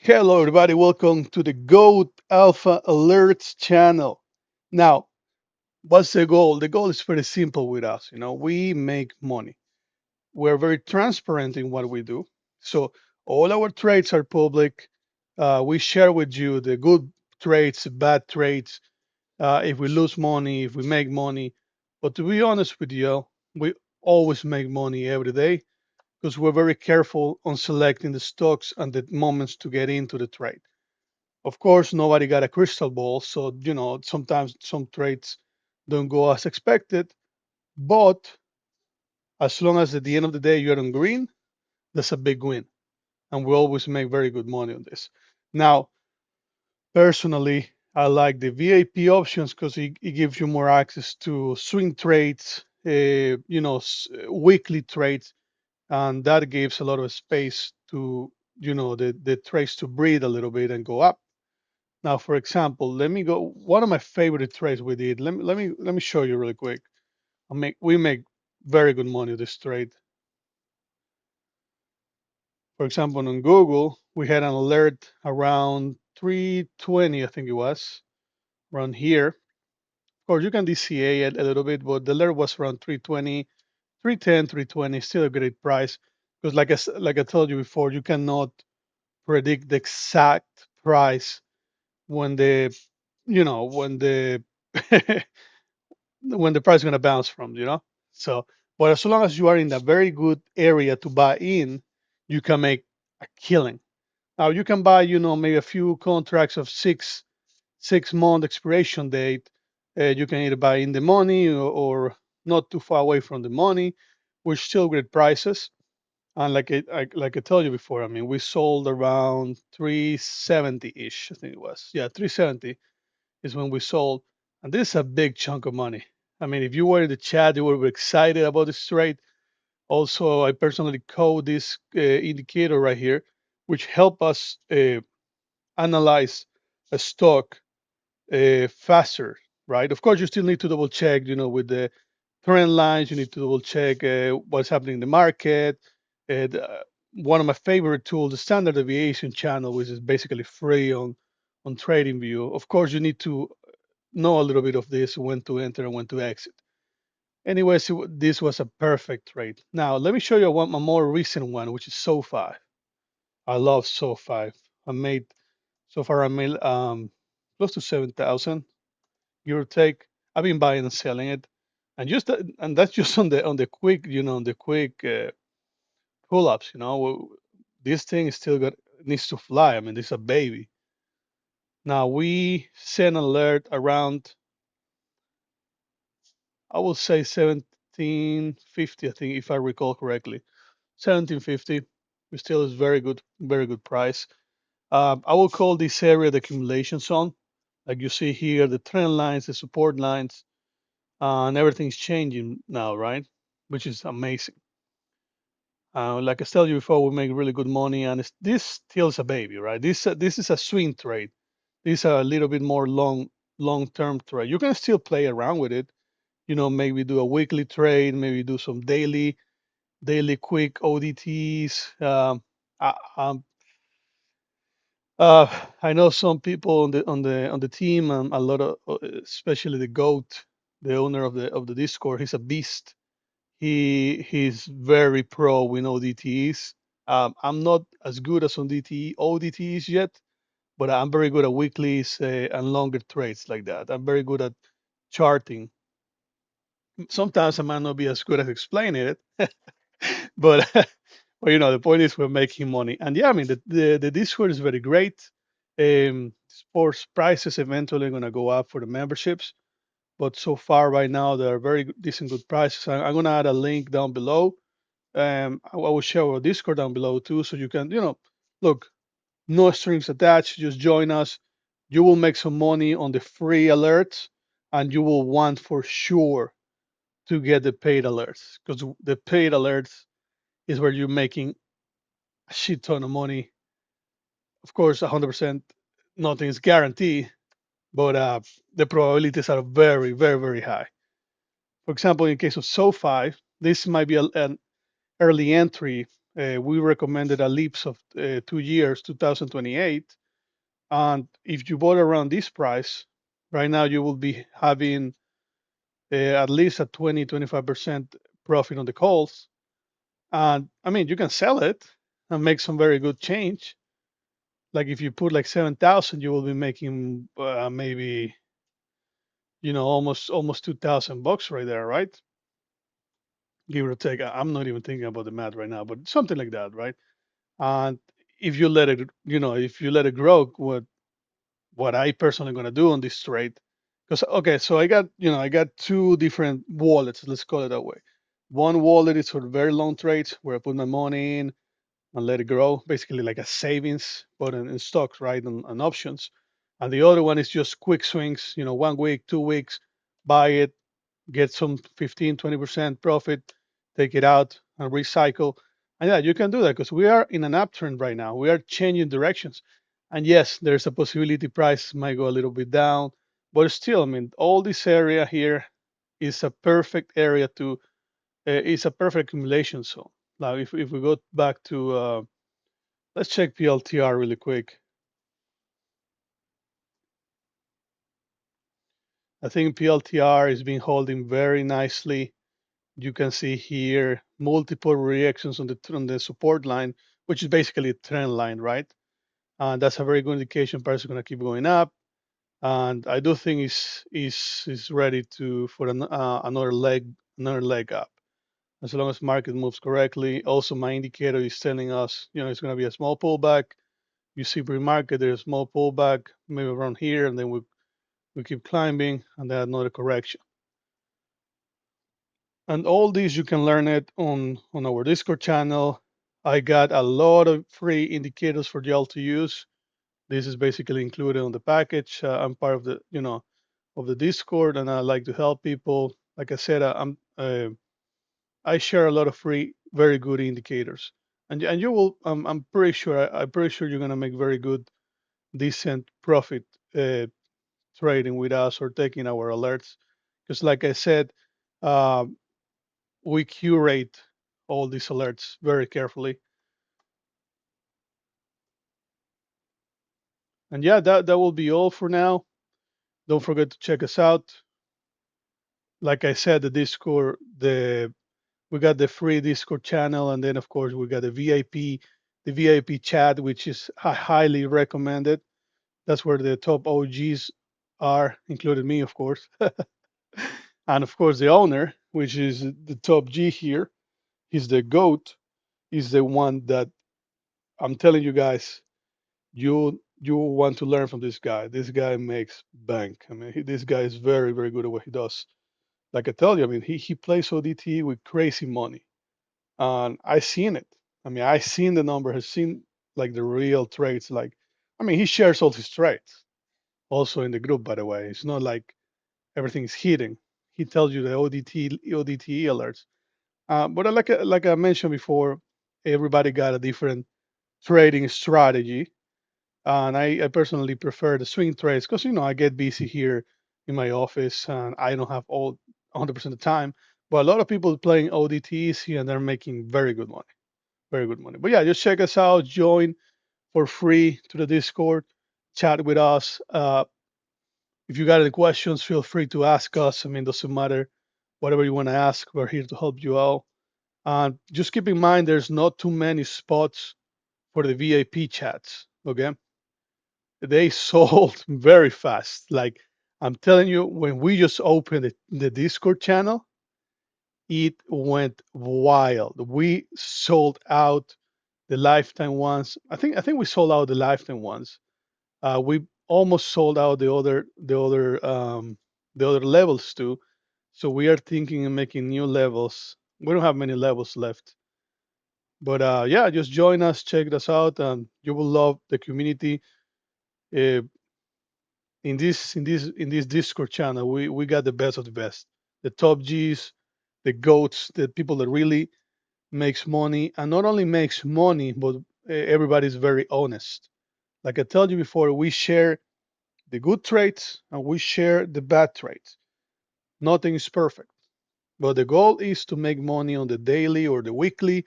Hello, everybody. Welcome to the GOAT Alpha Alerts channel. Now, what's the goal? The goal is very simple with us. We make money. We're very transparent in what we do. So, all our trades are public. We share with you the good trades, the bad trades, if we lose money, if we make money. But to be honest with you, we always make money every day because we're very careful on selecting the stocks and the moments to get into the trade. Of course, nobody got a crystal ball, so sometimes some trades don't go as expected. But as long as at the end of the day you're on green, that's a big win, and we always make very good money on this. Now, personally, I like the VIP options because it gives you more access to swing trades, weekly trades, and that gives a lot of space to the trades to breathe a little bit and go up. Now, for example, let me go. One of my favorite trades we did. Let me show you really quick. We make very good money with this trade. For example, on Google, we had an alert around 320, I think it was, around here. Of course, you can DCA it a little bit, but the alert was around 320, 310, 320. Still a great price because, like I told you before, you cannot predict the exact price when the when the when the price is going to bounce from. So, but as long as you are in a very good area to buy in, you can make a killing. Now you can buy, maybe a few contracts of six month expiration date. You can either buy in the money or not too far away from the money, which still great prices. And like I told you before, I mean, we sold around 370 ish. I think it was, yeah, 370 is when we sold. And this is a big chunk of money. I mean, if you were in the chat, you were excited about this trade. Also, I personally code this indicator right here, which help us analyze a stock faster, right? Of course, you still need to double check, with the trend lines. You need to double check what's happening in the market. And one of my favorite tools, the standard deviation channel, which is basically free on TradingView. Of course, you need to know a little bit of this, when to enter and when to exit. Anyways, this was a perfect trade. Now, let me show you a more recent one, which is SoFi. I love SoFi. I made so far I made close to 7,000, give or take. I've been buying and selling it, and that's just on the quick, on the quick pull-ups. This thing is still got needs to fly. I mean, this is a baby. Now we sent an alert around, I will say 1750, I think, if I recall correctly. 1750, which still is very good price. I will call this area the accumulation zone. Like you see here, the trend lines, the support lines, and everything's changing now, right? Which is amazing. Like I told you before, we make really good money, and this still is a baby, right? This is a swing trade. These are a little bit more long term trade. You can still play around with it. Maybe do a weekly trade, maybe do some daily quick ODTs. I, um, I know some people on the team, a lot of, especially the goat, the owner of the Discord. He's a beast. He's very pro with ODTs. I'm not as good as on DTE ODTs yet, but I'm very good at weeklies and longer trades like that. I'm very good at charting. Sometimes I might not be as good at explaining it, but well, the point is we're making money. And yeah, I mean, the Discord is very great. Sports prices eventually going to go up for the memberships, but so far right now they are very decent, good prices. I'm going to add a link down below. I will share our Discord down below too, so you can, look, no strings attached. Just join us. You will make some money on the free alerts, and you will want for sure to get the paid alerts, because the paid alerts is where you're making a shit ton of money. Of course, 100%, nothing is guaranteed, but the probabilities are very, very, very high. For example, in case of SoFi, this might be an early entry. We recommended a leaps of 2 years, 2028. And if you bought around this price, right now you will be having at least a 20-25% profit on the calls. And I mean, you can sell it and make some very good change. Like if you put like 7,000, you will be making maybe almost 2,000 bucks right there, right? Give or take. I'm not even thinking about the math right now, but something like that, right? And if you let it, if you let it grow, what I personally gonna do on this trade, because okay, so I got two different wallets. Let's call it that way. One wallet is for very long trades where I put my money in and let it grow, basically like a savings, but in stocks, right, and options. And the other one is just quick swings, 1 week, 2 weeks, buy it, get some 15, 20% profit, take it out and recycle. And yeah, you can do that because we are in an uptrend right now. We are changing directions. And yes, there's a possibility price might go a little bit down, but still, I mean, all this area here is a perfect area to, it's a perfect accumulation zone. Now, if we go back to, let's check PLTR really quick. I think PLTR has been holding very nicely. You can see here multiple reactions on the support line, which is basically a trend line, right? And that's a very good indication price is going to keep going up. And I do think is ready to for another leg up as long as market moves correctly. Also, my indicator is telling us, it's going to be a small pullback. You see pre-market, there's a small pullback, maybe around here, and then we keep climbing, and then another correction. And all these you can learn it on our Discord channel. I got a lot of free indicators for y'all to use. This is basically included on the package. I'm part of the Discord, and I like to help people. Like I said, I share a lot of free, very good indicators, and you will. I'm pretty sure you're gonna make very good, decent profit uh, trading with us or taking our alerts. Because, like I said, uh, we curate all these alerts very carefully. And yeah, that will be all for now. Don't forget to check us out. Like I said, the Discord, we got the free Discord channel, and then of course we got the VIP chat, which is highly recommended. That's where the top OGs are, including me, of course, and of course the owner, which is the top G here. He's the goat. He's the one that I'm telling you guys, you want to learn from this guy. This guy makes bank. I mean, this guy is very very good at what he does. Like I tell you, I mean, he plays ODT with crazy money, and I seen it. I mean, I seen the number. I've seen like the real trades. Like, I mean, he shares all his trades also in the group. By the way, it's not like everything's hidden. He tells you the ODT alerts. But like I mentioned before, everybody got a different trading strategy, and I personally prefer the swing trades because I get busy here in my office and I don't have all 100% of the time. But a lot of people playing ODTs here and they're making very good money, very good money. But yeah, just check us out, join for free to the Discord, chat with us. If you got any questions, feel free to ask us. I mean, doesn't matter whatever you want to ask. We're here to help you out. And just keep in mind, there's not too many spots for the VIP chats. Okay, they sold very fast. Like I'm telling you, when we just opened the Discord channel, it went wild. We sold out the lifetime ones. I think we sold out the lifetime ones. We almost sold out the other levels too. So we are thinking of making new levels. We don't have many levels left. But yeah, just join us, check us out, and you will love the community. Uh, in this Discord channel, we got the best of the best, the top G's, the goats, the people that really makes money, and not only makes money, but everybody's very honest. Like I told you before, we share the good traits and we share the bad traits. Nothing is perfect, but the goal is to make money on the daily or the weekly,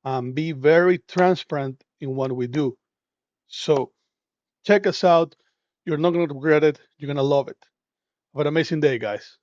and be very transparent in what we do. So check us out. You're not going to regret it. You're going to love it. Have an amazing day, guys.